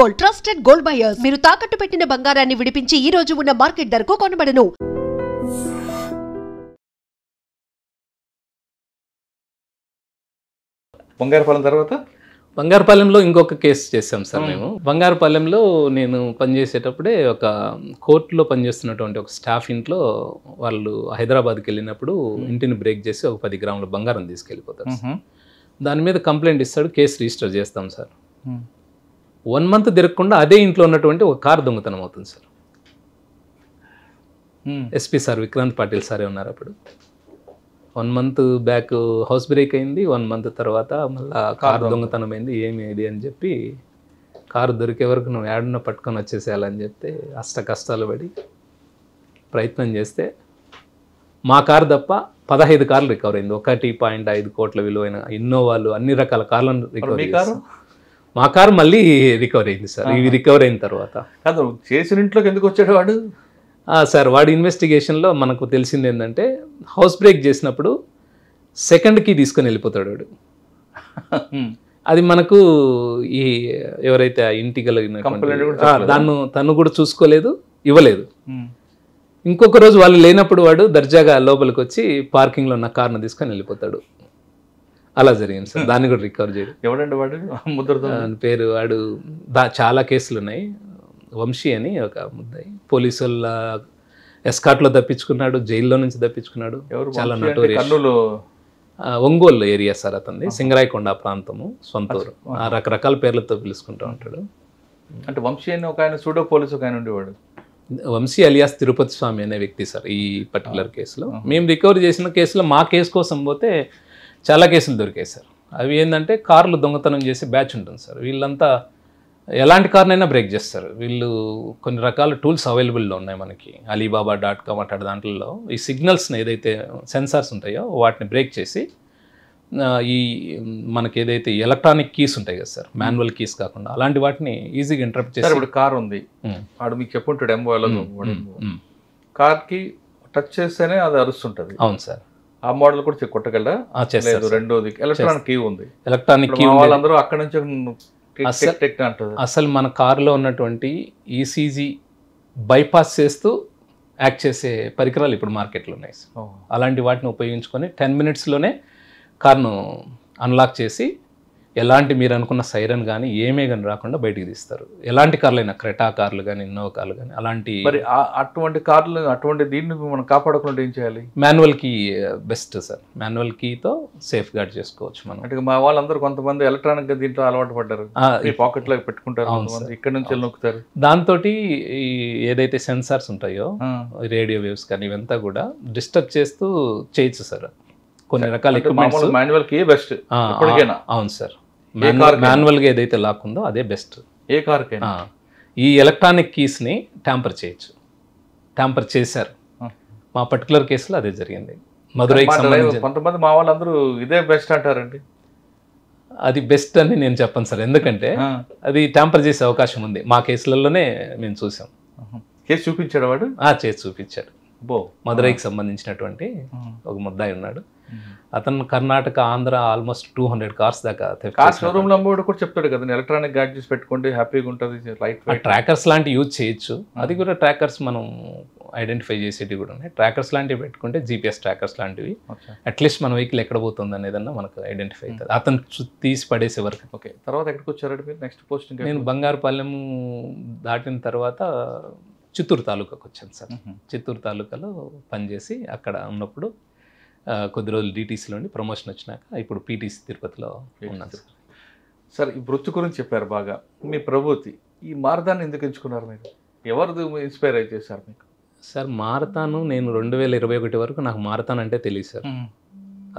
Gold, trusted gold buyers. మీరు తాకట్టు పెట్టిన బంగారాన్ని విడిపించి ఈ రోజు ఉన్న మార్కెట్ ధరకు కొనబడను. బంగారుపాలెం తర్వాత బంగారుపాలెంలో ఇంకొక కేసు చేసాం సార్ మేము. బంగారుపాలెంలో నేను పనిచేసేటప్పుడే ఒక కోర్టులో పనిచేస్తున్నటువంటి ఒక స్టాఫ్ ఇంట్లో వాళ్ళు హైదరాబాద్కి వెళ్ళినప్పుడు ఇంటిని బ్రేక్ చేసి ఒక 10 గ్రాముల బంగారం తీసుకెళ్ళిపోతారు. దాని మీద కంప్లైంట్ ఇస్తాడు, కేసు రిజిస్టర్ చేస్తాం సార్. 1 మంత్ తిరగకుండా అదే ఇంట్లో ఉన్నటువంటి ఒక కారు దొంగతనం అవుతుంది sir. SP sir Vikrant Patil సారే ఉన్నారు అప్పుడు. 1 మంత్ బ్యాక్ హౌస్ బ్రేక్ అయింది, 1 మంత్ తర్వాత మళ్ళీ కారు దొంగతనం అయింది. ఏమి ఇది అని చెప్పి కారు దొరికే వరకు నువ్వు ఏడున్న పట్టుకొని వచ్చేసేయాలని చెప్తే అష్ట కష్టాలు పడి ప్రయత్నం చేస్తే మా కారు తప్ప 15 కార్లు రికవర్ అయింది. 1.5 కోట్ల విలువైన ఇన్నోవాలు అన్ని రకాల కార్లను రికవర్ అయ్యారు. మా కారు మళ్ళీ రికవర్ అయింది సార్. ఇవి రికవర్ అయిన తర్వాత కాదు చేసిన ఇంట్లోకి ఎందుకు వచ్చాడు వాడు? సార్ వాడి ఇన్వెస్టిగేషన్లో మనకు తెలిసింది ఏంటంటే హౌస్ బ్రేక్ చేసినప్పుడు సెకండ్ కీ తీసుకొని వెళ్ళిపోతాడు వాడు. అది మనకు ఈ ఎవరైతే ఆ ఇంటి దాన్ని తను కూడా చూసుకోలేదు, ఇవ్వలేదు. ఇంకొక రోజు వాళ్ళు లేనప్పుడు వాడు దర్జాగా లోపలికి వచ్చి పార్కింగ్లో ఉన్న కార్ను తీసుకొని వెళ్ళిపోతాడు. అలా జరిగింది సార్. దాన్ని కూడా రికవర్ చేయడు. ఎవడండి వాడు? ముద్రతో పేరు వాడు చాలా కేసులు ఉన్నాయి. వంశీ అని ఒక ముద్దాయి, పోలీసు వాళ్ళ ఎస్కాట్లో తప్పించుకున్నాడు, జైల్లో నుంచి తప్పించుకున్నాడు. చాలా నటోరియస్. ఒంగోలు ఏరియా సార్ అతన్ని, సింగరాయకొండ ప్రాంతము, సొంతూరు. రకరకాల పేర్లతో పిలుచుకుంటూ ఉంటాడు. అంటే వంశీ అని ఒక ఆయన సూడో పోలీసు ఒక ఆయన ఉండేవాడు. వంశీ అలియాస్ తిరుపతి స్వామి అనే వ్యక్తి సార్ ఈ పర్టికులర్ కేసులో. మేము రికవర్ చేసిన కేసులో మా కేసు కోసం పోతే చాలా కేసులు దొరికాయి సార్. అవి ఏంటంటే కార్లు దొంగతనం చేసే బ్యాచ్ ఉంటుంది సార్. వీళ్ళంతా ఎలాంటి కార్నైనా బ్రేక్ చేస్తారు. వీళ్ళు కొన్ని రకాల టూల్స్ అవైలబుల్లో ఉన్నాయి మనకి. alibaba.com అట్లాంటి దాంట్లో ఈ సిగ్నల్స్ని ఏదైతే సెన్సార్స్ ఉంటాయో వాటిని బ్రేక్ చేసి ఈ మనకి ఏదైతే ఎలక్ట్రానిక్ కీస్ ఉంటాయి కదా సార్, మాన్యువల్ కీస్ కాకుండా అలాంటి వాటిని ఈజీగా ఇంటరప్ట్ చేసి. ఇప్పుడు కార్ ఉంది, వాడు మీకు చెప్పుంటాడు ఎంబోలో కార్కి టచ్ చేస్తేనే అది అరుస్తుంటుంది. అవును సార్. ఆ మోడల్ కూడా కొట్టగలరా? రెండోది ఎలక్ట్రానిక్ కీ ఉంది. ఎలక్ట్రానిక్ కీ వాళ్ళందరూ అక్కడ నుంచి అసలు మన కారులో ఉన్నటువంటి ఈసీజీ బైపాస్ చేస్తూ యాక్ట్ చేసే పరికరాలు ఇప్పుడు మార్కెట్లో ఉన్నాయి. అలాంటి వాటిని ఉపయోగించుకొని 10 మినిట్స్లోనే కార్ను అన్లాక్ చేసి ఎలాంటి మీరు అనుకున్న సైరన్ కానీ ఏమే కానీ రాకుండా బయటికి తీస్తారు. ఎలాంటి కార్లు అయినా, క్రెటా కార్లు కానీ, ఇన్నోవా కార్లు కానీ అలాంటి. మరి అటువంటి కార్లు అటువంటి దీన్ని మనం కాపాడకుండా ఏం చేయాలి? Manual key best sir. Manual కీతో సేఫ్ గార్డ్ చేసుకోవచ్చు మనం. అంటే మా వాళ్ళందరూ కొంతమంది ఎలక్ట్రానిక్గా దీంట్లో అలవాటు పడ్డారు, ఈ పాకెట్లో పెట్టుకుంటారు, ఇక్కడ నుంచి నొక్కుతారు. దాంతో ఏదైతే సెన్సార్స్ ఉంటాయో రేడియో వేవ్స్ కానీ ఇవంతా కూడా డిస్టర్బ్ చేస్తూ చేయొచ్చు సార్. కొన్ని రకాల ఎక్విప్మెంట్స్ మాన్యువల్ కీ బెస్ట్. అవును సార్. మాన్యువల్గా ఏదైతే లాక్ ఉందో అదే బెస్ట్. ఏ కార్కైనా ఈ ఎలక్ట్రానిక్ కీస్ని ట్యాంపర్ చేయొచ్చు. ట్యాంపర్ చేశారు. మా పర్టికులర్ కేసులో అదే జరిగింది. మధురైకి సంబంధించి కొంతమంది మా వాళ్ళందరూ ఇదే బెస్ట్ అంటారండి. అది బెస్ట్ అని నేను చెప్పను సార్, ఎందుకంటే అది ట్యాంపర్ చేసే అవకాశం ఉంది. మా కేసులలోనే మేము చూసాం. కేసు చూపించాడు వాడు? చేసి చూపించాడు. మధురైకి సంబంధించినటువంటి ఒక ముద్దాయి ఉన్నాడు. అతను కర్ణాటక, ఆంధ్ర ఆల్మోస్ట్ 200 కార్స్ దాకా. కార్ షోరూమ్లో అమ్మవాడు కూడా చెప్తాడు కదా, ఎలక్ట్రానిక్ గ్యాడ్జెట్స్ పెట్టుకుంటే హ్యాపీగా ఉంటుంది, లైట్ వెయిట్. ట్రాకర్స్ లాంటివి యూజ్ చేయొచ్చు. అది కూడా ట్రాకర్స్ మనం ఐడెంటిఫై చేసేటివి కూడా ఉన్నాయి. ట్రాకర్స్ లాంటివి పెట్టుకుంటే జీపీఎస్ ట్రాకర్స్ లాంటివి అట్లీస్ట్ మన వెహికల్ ఎక్కడ పోతుంది అనేదన్నా మనకు ఐడెంటిఫై అవుతుంది. అతను తీసి పడేసే వరకు. ఓకే, తర్వాత ఎక్కడికి వచ్చారంటే మీరు నెక్స్ట్ పోస్టింగ్? నేను బంగారుపాలెం దాటిన తర్వాత చిత్తూరు తాలూకాకు వచ్చాను సార్. చిత్తూరు తాలూకాలో పనిచేసి అక్కడ ఉన్నప్పుడు కొద్ది రోజులు డీటీసీలో ఉండి ప్రమోషన్ వచ్చినాక ఇప్పుడు పీటీసీ తిరుపతిలో ఉన్నాను సార్. సార్, ఈ వృత్తి గురించి చెప్పారు బాగా. మీ ప్రభుత్వం ఈ మారథాన్ని ఎందుకు ఎంచుకున్నారు? మీరు ఎవరు ఇన్స్పైర్ అయితే చేశారు మీకు? సార్, మారథాను నేను 2021 వరకు నాకు మారథాన్ అంటే తెలియదు సార్.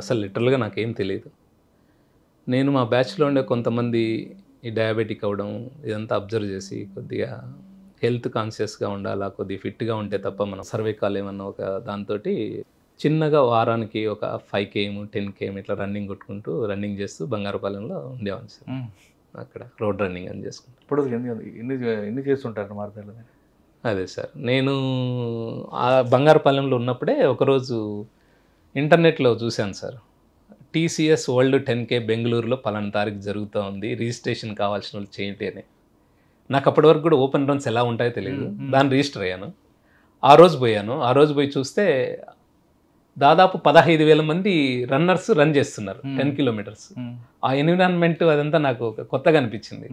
అసలు లిటరల్గా నాకేం తెలియదు. నేను మా బ్యాచ్లో ఉండే కొంతమంది ఈ డయాబెటిక్ అవ్వడం ఇదంతా అబ్జర్వ్ చేసి కొద్దిగా హెల్త్ కాన్షియస్గా ఉండాలా, కొద్దిగా ఫిట్గా ఉంటే తప్ప మనం సర్వే కాలేమన్న ఒక దాంతో చిన్నగా వారానికి ఒక 5 km 10 km ఇట్లా రన్నింగ్ కొట్టుకుంటూ రన్నింగ్ చేస్తూ బంగారుపాలెంలో ఉండేవాడిని సార్. అక్కడ రోడ్ రన్నింగ్ అని చేసుకుంటాను. ఇప్పుడు ఎన్ని చేస్తుంటారు మారథాన్లో? అదే సార్, నేను ఆ బంగారుపాలెంలో ఉన్నప్పుడే ఒకరోజు ఇంటర్నెట్లో చూశాను సార్, టీసీఎస్ వరల్డ్ 10K బెంగళూరులో పలానా తారీఖు జరుగుతూ ఉంది, రిజిస్ట్రేషన్ కావాల్సిన వాళ్ళు చేయండి అని. నాకు అప్పటి వరకు కూడా ఓపెన్ రన్స్ ఎలా ఉంటాయో తెలియదు. దాన్ని రిజిస్టర్ అయ్యాను. ఆ రోజు పోయాను. ఆ రోజు పోయి చూస్తే దాదాపు 15,000 మంది రన్నర్స్ రన్ చేస్తున్నారు 10 కిలోమీటర్స్. ఆ ఎన్విరాన్మెంట్ అదంతా నాకు కొత్తగా అనిపించింది.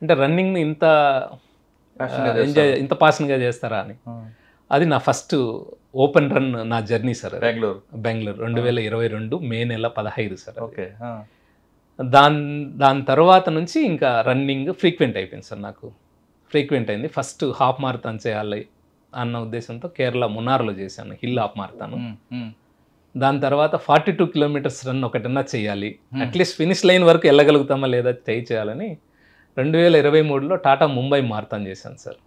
అంటే రన్నింగ్ని ఇంత ఎంజాయ్, ఇంత పాషన్గా చేస్తారా అని. అది నా ఫస్ట్ ఓపెన్ రన్ నా జర్నీ సార్. బెంగళూరు 2022 మే నెల 15 సార్. ఓకే. దాని తర్వాత నుంచి ఇంకా రన్నింగ్ ఫ్రీక్వెంట్ అయిపోయింది సార్. నాకు ఫ్రీక్వెంట్ అయింది. ఫస్ట్ హాఫ్ మారథాన్ చేయాలి అన్న ఉద్దేశంతో కేరళ మున్నార్లో చేశాను హిల్ హాఫ్ మారథాన్. దాని తర్వాత 42 కిలోమీటర్స్ రన్ ఒకటన్నా చేయాలి, అట్లీస్ట్ ఫినిష్ లైన్ వరకు వెళ్ళగలుగుతామా లేదా ట్రై చేయాలని 2023లో టాటా ముంబై మారథాన్ చేశాను సార్.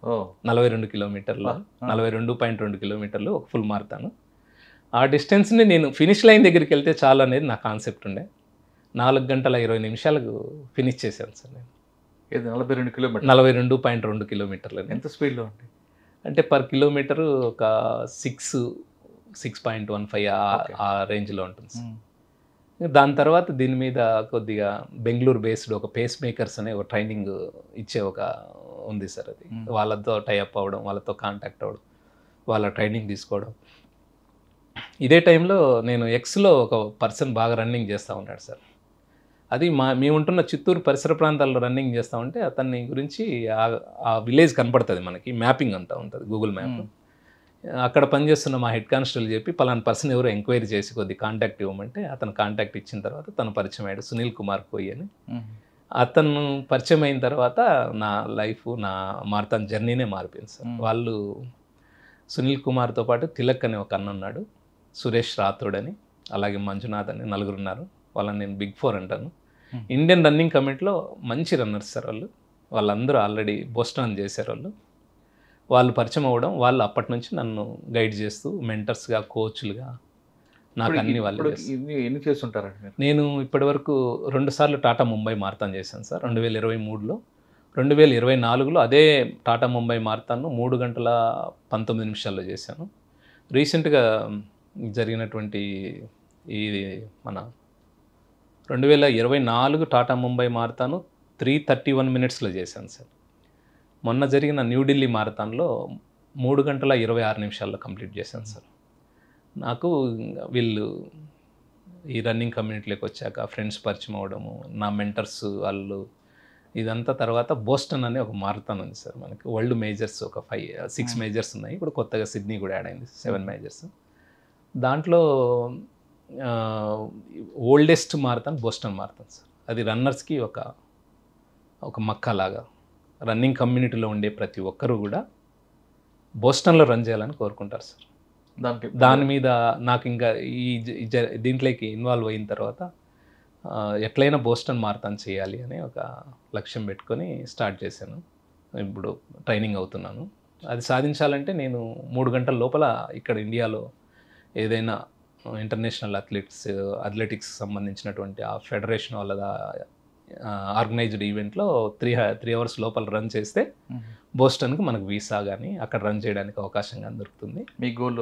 42 కిలోమీటర్లు, 42.2 కిలోమీటర్లు ఒక ఫుల్ మారథాన్. ఆ డిస్టెన్స్ని నేను ఫినిష్ లైన్ దగ్గరికి వెళ్తే చాలు అనేది నా కాన్సెప్ట్ ఉండే. 4 గంటల 20 నిమిషాలకు ఫినిష్ చేశాను సార్ నేను. 42 కిలోమీటర్లు, 42.2 కిలోమీటర్లు. ఎంత స్పీడ్లో ఉంది అంటే పర్ కిలోమీటరు ఒక 6.15 ఆ రేంజ్లో ఉంటుంది సార్. దాని తర్వాత దీని మీద కొద్దిగా బెంగళూరు బేస్డ్ ఒక పేస్ మేకర్స్ అనే ఒక ట్రైనింగ్ ఇచ్చే ఒక ఉంది సార్. అది వాళ్ళతో టైఅప్ అవ్వడం, వాళ్ళతో కాంటాక్ట్ అవ్వడం, వాళ్ళ ట్రైనింగ్ తీసుకోవడం. ఇదే టైంలో నేను ఎక్స్లో ఒక పర్సన్ బాగా రన్నింగ్ చేస్తూ ఉన్నాడు సార్. అది మేము ఉంటున్న చిత్తూరు పరిసర ప్రాంతాల్లో రన్నింగ్ చేస్తూ ఉంటే అతన్ని గురించి ఆ విలేజ్ కనపడుతుంది మనకి, మ్యాపింగ్ అంతా ఉంటుంది గూగుల్ మ్యాప్. అక్కడ పనిచేస్తున్న మా హెడ్ కానిస్టేబుల్ చెప్పి పలానా పర్సన్ ఎవరో ఎంక్వైరీ చేసి కొద్ది కాంటాక్ట్ ఇవ్వమంటే అతను కాంటాక్ట్ ఇచ్చిన తర్వాత తను పరిచయం అయ్యాడు, సునీల్ కుమార్ కోయి అని. అతను పరిచయం అయిన తర్వాత నా లైఫ్, నా మారథాన్ జర్నీనే మారిపోయింది సార్. వాళ్ళు సునీల్ కుమార్తో పాటు తిలక్ అనే ఒక అన్న ఉన్నాడు, సురేష్ రాథోడ్ అని, అలాగే మంజునాథ్ అని, నలుగురు ఉన్నారు. వాళ్ళని నేను బిగ్ 4 అంటాను. ఇండియన్ రన్నింగ్ కమిటీలో మంచి రన్నర్స్ సార్ వాళ్ళు. వాళ్ళందరూ ఆల్రెడీ బోస్టన్ చేశారు. వాళ్ళు పరిచయం అవ్వడం, వాళ్ళు అప్పటి నుంచి నన్ను గైడ్ చేస్తూ మెంటర్స్గా, కోచ్లుగా నాకు అన్ని వాళ్ళు. ఎన్ని చేస్తుంటారండి? నేను ఇప్పటివరకు 2 సార్లు టాటా ముంబై మారథాన్ చేశాను సార్. 2023లో, 2024లో అదే టాటా ముంబై మారథాన్ను 3 గంటల 19 నిమిషాల్లో చేశాను. రీసెంట్గా జరిగినటువంటి ఈ మన 2024 టాటా ముంబై మారథాను 3:31 మినిట్స్లో చేశాను సార్. మొన్న జరిగిన న్యూఢిల్లీ మారథాన్లో 3 గంటల 26 నిమిషాల్లో కంప్లీట్ చేశాను సార్. నాకు వీళ్ళు ఈ రన్నింగ్ కమ్యూనిటీలోకి వచ్చాక ఫ్రెండ్స్ పరిచయం అవ్వడము, నా మెంటర్స్ వాళ్ళు, ఇదంతా తర్వాత బోస్టన్ అనే ఒక మారథాన్ ఉంది సార్ మనకి. వరల్డ్ మేజర్స్ ఒక 6 మేజర్స్ ఉన్నాయి. ఇప్పుడు కొత్తగా సిడ్నీ కూడా యాడ్ అయింది, 7 మేజర్స్. దాంట్లో oldest marathon Boston marathon sir. అది రన్నర్స్కి ఒక మక్కలాగా. రన్నింగ్ కమ్యూనిటీలో ఉండే ప్రతి ఒక్కరూ కూడా బోస్టన్లో రన్ చేయాలని కోరుకుంటారు సార్. దాని మీద నాకు ఇంకా దీంట్లోకి ఇన్వాల్వ్ అయిన తర్వాత ఎట్లయినా బోస్టన్ మారథాన్ చేయాలి అనే ఒక లక్ష్యం పెట్టుకొని స్టార్ట్ చేశాను. ఇప్పుడు ట్రైనింగ్ అవుతున్నాను. అది సాధించాలంటే నేను 3 గంటల లోపల ఇక్కడ ఇండియాలో ఏదైనా ఇంటర్నేషనల్ అథ్లెటిక్స్ సంబంధించినటువంటి ఆ ఫెడరేషన్ వాళ్ళ ఆర్గనైజ్డ్ ఈవెంట్లో 3 అవర్స్ లోపల రన్ చేస్తే బోస్టన్కి మనకు వీసా కానీ అక్కడ రన్ చేయడానికి అవకాశం కానీ దొరుకుతుంది. మీ గోల్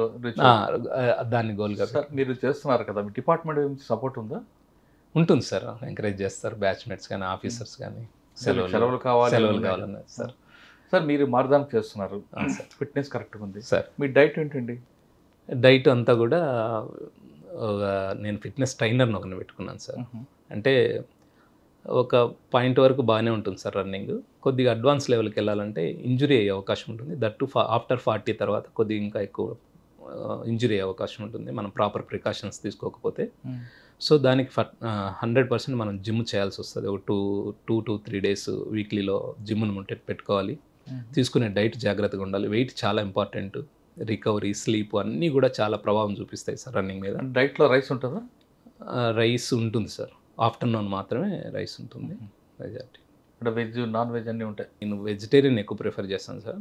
దాన్ని గోల్గా మీరు చేస్తున్నారు కదా, మీ డిపార్ట్మెంట్ నుంచి సపోర్ట్ ఉందా? ఉంటుంది సార్, ఎంకరేజ్ చేస్తారు బ్యాచ్మేట్స్ కానీ, ఆఫీసర్స్ కానీ. సెలవులు కావాలన్నా సార్. సార్ మీరు మారథాన్ చేస్తున్నారు, ఫిట్నెస్ కరెక్ట్గా ఉంది సార్. మీ డైట్ ఏంటండి? డైట్ అంతా కూడా నేను ఫిట్నెస్ ట్రైనర్ని ఒకరిని పెట్టుకున్నాను సార్. అంటే ఒక పాయింట్ వరకు బాగానే ఉంటుంది సార్ రన్నింగ్. కొద్దిగా అడ్వాన్స్ లెవెల్కి వెళ్ళాలంటే ఇంజురీ అయ్యే అవకాశం ఉంటుంది. దట్టు ఆఫ్టర్ 40 తర్వాత కొద్దిగా ఇంకా ఎక్కువ ఇంజురీ అయ్యే అవకాశం ఉంటుంది మనం ప్రాపర్ ప్రికాషన్స్ తీసుకోకపోతే. సో దానికి 100% మనం జిమ్ చేయాల్సి వస్తుంది. ఒక 2 to 3 డేస్ వీక్లీలో జిమ్ను పెట్టుకోవాలి. తీసుకునే డైట్ జాగ్రత్తగా ఉండాలి. వెయిట్ చాలా ఇంపార్టెంట్. రికవరీ, స్లీప్ అన్నీ కూడా చాలా ప్రభావం చూపిస్తాయి సార్ రన్నింగ్ మీద. డైట్లో రైస్ ఉంటుందా? రైస్ ఉంటుంది సార్, ఆఫ్టర్నూన్ మాత్రమే రైస్ ఉంటుంది మెజారిటీ. అంటే వెజ్, నాన్ వెజ్ అన్నీ ఉంటాయి. నేను వెజిటేరియన్ ఎక్కువ ప్రిఫర్ చేస్తాను సార్.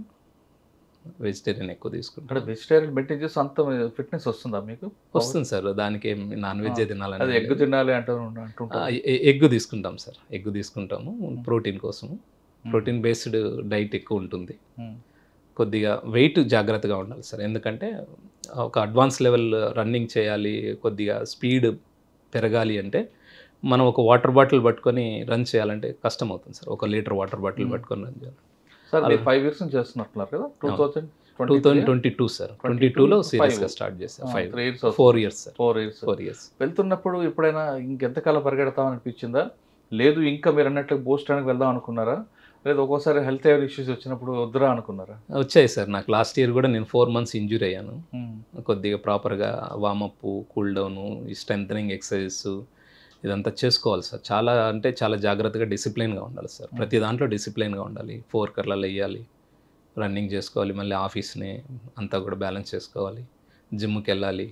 వెజిటేరియన్ ఎక్కువ తీసుకుంటాను. అంటే వెజిటేరియన్ మెయింటైన్ చేస్తే అంత ఫిట్నెస్ వస్తుందా మీకు? వస్తుంది సార్. దానికి నాన్ వెజ్ తినాలని, ఎగ్ తినాలి అంటారు. ఎగ్ తీసుకుంటాం సార్. ఎగ్ తీసుకుంటాము ప్రోటీన్ కోసము. ప్రోటీన్ బేస్డ్ డైట్ ఎక్కువ ఉంటుంది. కొద్దిగా వెయిట్ జాగ్రత్తగా ఉండాలి సార్. ఎందుకంటే ఒక అడ్వాన్స్ లెవెల్ రన్నింగ్ చేయాలి, కొద్దిగా స్పీడ్ పెరగాలి అంటే మనం ఒక వాటర్ బాటిల్ పట్టుకొని రన్ చేయాలంటే కష్టం అవుతుంది సార్. 1 లీటర్ వాటర్ బాటిల్ పట్టుకొని రన్ చేయాలి. సార్ మీరు 5 years నుంచి చేస్తున్నట్టున్నారు కదా 2022 సార్ 22లో సీరియస్గా స్టార్ట్ చేశాను 4 years సార్ 4 years వెళ్తున్నప్పుడు ఎప్పుడైనా ఇంకెంతకాలం పరిగెడతామని అనిపించిందా, లేదు ఇంకా మీరు అన్నట్లు బోస్టానికి వెళ్దాం అనుకున్నారా, లేదా ఒక్కోసారి హెల్త్ ఇష్యూస్ వచ్చినప్పుడు వద్దురా అనుకున్నారా? వచ్చాయి సార్. నాకు లాస్ట్ ఇయర్ కూడా నేను 4 months ఇంజూరీ అయ్యాను. కొద్దిగా ప్రాపర్గా వామప్, కూల్ డౌన్, ఈ స్ట్రెంథనింగ్ ఎక్సర్సైజెస్ ఇదంతా చేసుకోవాలి సార్. చాలా అంటే చాలా జాగ్రత్తగా డిసిప్లైన్గా ఉండాలి సార్. ప్రతి దాంట్లో డిసిప్లైన్గా ఉండాలి. 4 కర్రలు వేయాలి, రన్నింగ్ చేసుకోవాలి, మళ్ళీ ఆఫీస్ని అంతా కూడా బ్యాలెన్స్ చేసుకోవాలి, జిమ్కి వెళ్ళాలి,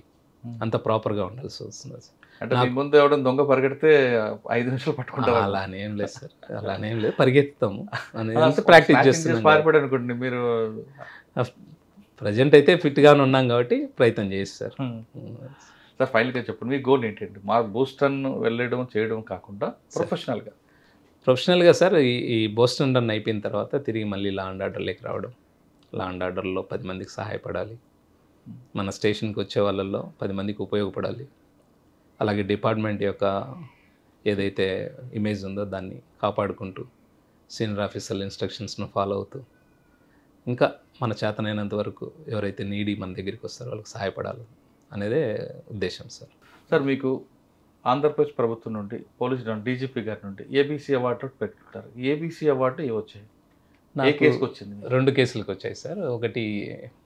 అంతా ప్రాపర్గా ఉండాల్సి వస్తుంది సార్. అంటే మీ ముందు ఎవడం దొంగ పరిగెడితే 5 నిమిషాలు పట్టుకుంటారు? అలానేం లేదు సార్, అలానేం లేదు, పరిగెత్తుతాము అంటే ప్రాక్టీస్ చేస్తున్నాం. పారిపడి అనుకోండి మీరు. ప్రజెంట్ అయితే ఫిట్గానే ఉన్నాం కాబట్టి ప్రయత్నం చేసి సార్. సార్ ఫైనల్గా చెప్పండి, మీ గోల్ ఏంటండి? మా బోస్టన్ వెళ్ళడం చేయడం కాకుండా ప్రొఫెషనల్గా సార్ ఈ బోస్టన్ రన్ అయిపోయిన తర్వాత తిరిగి మళ్ళీ లా అండ్ ఆర్డర్లోకి రావడం, లా అండ్ ఆర్డర్లో 10 మందికి సహాయపడాలి, మన స్టేషన్కి వచ్చే వాళ్ళల్లో 10 మందికి ఉపయోగపడాలి, అలాగే డిపార్ట్మెంట్ యొక్క ఏదైతే ఇమేజ్ ఉందో దాన్ని కాపాడుకుంటూ సీనియర్ ఆఫీసర్ల ఇన్స్ట్రక్షన్స్ను ఫాలో అవుతూ ఇంకా మన చేతనైనంత వరకు ఎవరైతే నీడీ మన దగ్గరికి వస్తారో వాళ్ళకి సహాయపడాలి అనేదే ఉద్దేశం సార్. సార్ మీకు ఆంధ్రప్రదేశ్ ప్రభుత్వం నుండి పోలీస్ డీజీపీ గారి నుండి ఏబీసీ అవార్డు పెట్టుకుంటారు. ఏబీసీ అవార్డు వచ్చింది, ఏ కేసుకి వచ్చింది? 2 కేసులకు వచ్చాయి సార్. ఒకటి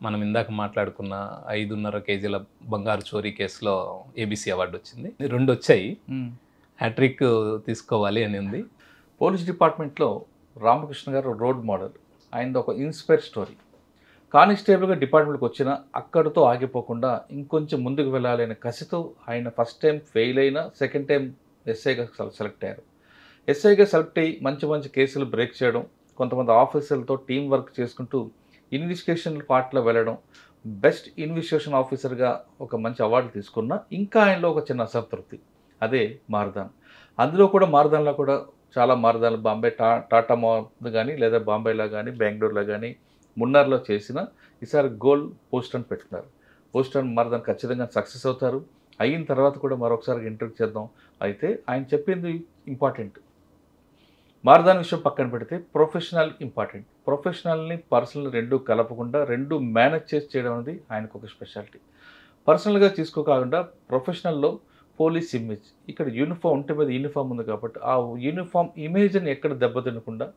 మనం ఇందాక మాట్లాడుకున్న 5.5 kg బంగారు చోరీ కేసులో ఏబీసీ అవార్డు వచ్చింది. 2 వచ్చాయి. హ్యాట్రిక్ తీసుకోవాలి అని ఉంది. పోలీస్ డిపార్ట్మెంట్లో రామకృష్ణ గారు రోడ్ మోడల్, ఆయనది ఒక ఇన్స్పైర్ స్టోరీ. కానిస్టేబుల్గా డిపార్ట్మెంట్కి వచ్చిన అక్కడితో ఆగిపోకుండా ఇంకొంచెం ముందుకు వెళ్ళాలి అనే కసితో ఆయన ఫస్ట్ టైం ఫెయిల్ అయినా సెకండ్ టైం ఎస్ఐగా సెలెక్ట్ అయ్యారు. ఎస్ఐగా సెలెక్ట్ అయ్యి మంచి కేసులు బ్రేక్ చేయడం, కొంతమంది ఆఫీసర్లతో టీం వర్క్ చేసుకుంటూ ఇన్వెస్టిగేషన్ పార్ట్లో వెళ్ళడం, బెస్ట్ ఇన్వెస్టిగేషన్ ఆఫీసర్గా ఒక మంచి అవార్డు తీసుకున్న ఇంకా ఆయనలో ఒక చిన్న అసంతృప్తి, అదే మారదాన్. అందులో కూడా మారదాన్లో కూడా చాలా మారదాన్లు బాంబే టాటా మాల్ కానీ లేదా బాంబేలో కానీ బెంగళూరులో కానీ మున్నార్లో చేసిన ఈసారి గోల్ పోస్టన్ పెట్టుకున్నారు. పోస్టన్ మారదాన్ ఖచ్చితంగా సక్సెస్ అవుతారు. అయిన తర్వాత కూడా మరొకసారి ఇంటర్వ్యూ చేద్దాం. అయితే ఆయన చెప్పింది ఇంపార్టెంట్. మారదాన్ విషయం పక్కన పెడితే ప్రొఫెషనల్ ఇంపార్టెంట్. ప్రొఫెషనల్ని పర్సనల్ రెండు కలపకుండా రెండు మేనేజ్ చేసి చేయడం అనేది ఆయనకు ఒక స్పెషాలిటీ. పర్సనల్గా తీసుకోకుండా ప్రొఫెషనల్లో పోలీస్ ఇమేజ్, ఇక్కడ యూనిఫామ్ ఉంటే మీద యూనిఫామ్ ఉంది కాబట్టి ఆ యూనిఫామ్ ఇమేజ్ని ఎక్కడ దెబ్బతినకుండా,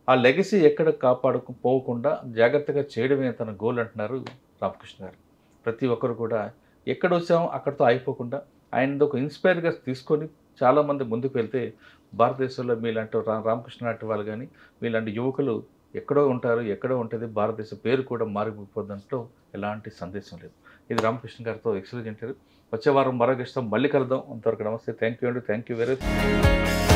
ఆ లెగసీ ఎక్కడ కాపాడుకుపోకుండా జాగ్రత్తగా చేయడమే తన గోల్ అంటున్నారు రామకృష్ణ గారు. ప్రతి ఒక్కరు కూడా ఎక్కడ వచ్చామో అక్కడితో అయిపోకుండా ఆయనది ఒక ఇన్స్పైర్గా తీసుకొని చాలామంది ముందుకు వెళ్తే భారతదేశంలో మీలాంటి రామకృష్ణ లాంటి వాళ్ళు కానీ మీలాంటి యువకులు ఎక్కడో ఉంటారు, ఎక్కడో ఉంటుంది, భారతదేశ పేరు కూడా మారిపోతుందంటూ ఎలాంటి సందేశం లేదు. ఇది రామకృష్ణ గారితో ఎక్సలెంట్ ఇంటర్వ్యూ. వచ్చే వారం మరో గెస్ట్తో మళ్ళీ కలుద్దాం. అంతవరకు నమస్తే. థ్యాంక్ యూ అండి. Thank you very much.